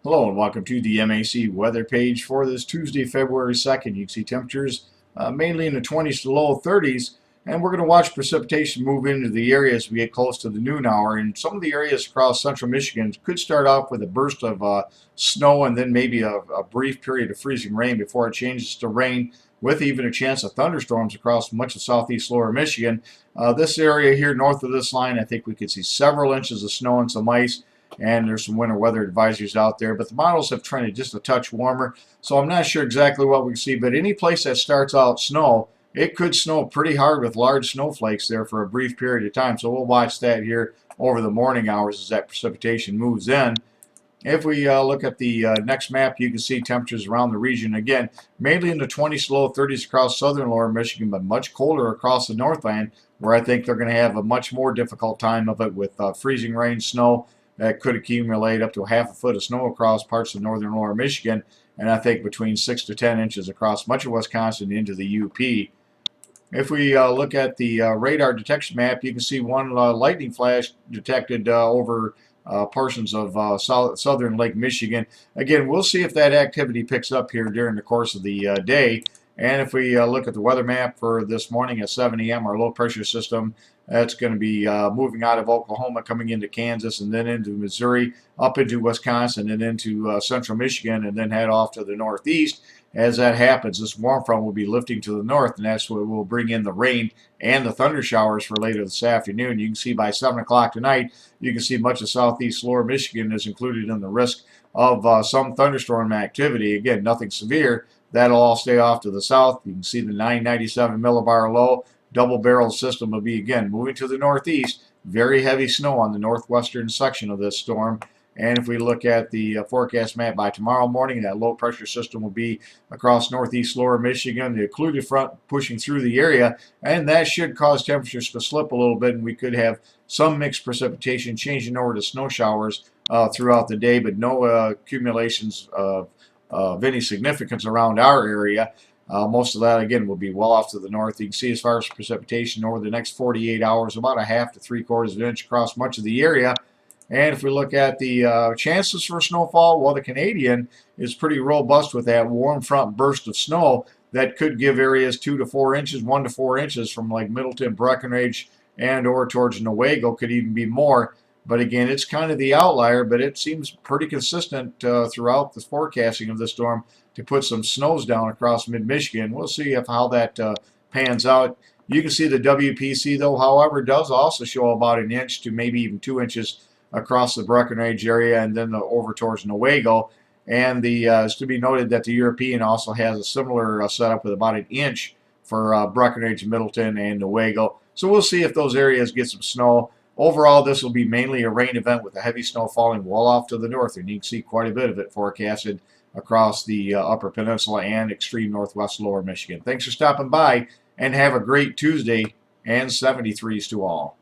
Hello and welcome to the MAC weather page for this Tuesday, February 2nd. You can see temperatures mainly in the 20s to low 30s, and we're going to watch precipitation move into the area as we get close to the noon hour. And some of the areas across central Michigan could start off with a burst of snow and then maybe a brief period of freezing rain before it changes to rain, with even a chance of thunderstorms across much of southeast lower Michigan. This area here north of this line, I think we could see several inches of snow and some ice, and there's some winter weather advisories out there, but the models have trended just a touch warmer, so I'm not sure exactly what we see. But any place that starts out snow, it could snow pretty hard with large snowflakes there for a brief period of time, so we'll watch that here over the morning hours as that precipitation moves in. If we look at the next map, you can see temperatures around the region again, mainly in the 20s to low 30s across southern lower Michigan, but much colder across the Northland, where I think they're going to have a much more difficult time of it with freezing rain, snow that could accumulate up to half a foot of snow across parts of northern lower Michigan, and I think between 6 to 10 inches across much of Wisconsin into the UP. If we look at the radar detection map, you can see one lightning flash detected over portions of southern Lake Michigan. Again, we'll see if that activity picks up here during the course of the day. And if we look at the weather map for this morning at 7 a.m., our low pressure system, that's going to be moving out of Oklahoma, coming into Kansas, and then into Missouri, up into Wisconsin, and into central Michigan, and then head off to the northeast. As that happens, this warm front will be lifting to the north, and that's what will bring in the rain and the thunder showers for later this afternoon. You can see by 7 o'clock tonight, you can see much of southeast lower Michigan is included in the risk of some thunderstorm activity. Again, nothing severe. That'll all stay off to the south. You can see the 997 millibar low. Double barrel system will be again moving to the northeast. Very heavy snow on the northwestern section of this storm. And if we look at the forecast map by tomorrow morning, that low pressure system will be across northeast lower Michigan, the occluded front pushing through the area, and that should cause temperatures to slip a little bit, and we could have some mixed precipitation changing over to snow showers throughout the day, but no accumulations of any significance around our area. Most of that, again, will be well off to the north. You can see as far as precipitation over the next 48 hours, about a half to 3/4 of an inch across much of the area. And if we look at the chances for snowfall, well, the Canadian is pretty robust with that warm front burst of snow that could give areas 2 to 4 inches, 1 to 4 inches from like Middleton, Breckenridge, and or towards Newaygo, could even be more. But again, it's kind of the outlier, but it seems pretty consistent throughout the forecasting of the storm to put some snows down across mid-Michigan. We'll see how that pans out. You can see the WPC, though, however, does also show about an inch to maybe even 2 inches across the Breckenridge area and then over towards Newaygo. And it's to be noted that the European also has a similar setup with about an inch for Breckenridge, Middleton, and Newaygo. So we'll see if those areas get some snow. Overall, this will be mainly a rain event with the heavy snow falling well off to the north, and you can see quite a bit of it forecasted across the Upper Peninsula and extreme northwest lower Michigan. Thanks for stopping by, and have a great Tuesday, and 73s to all.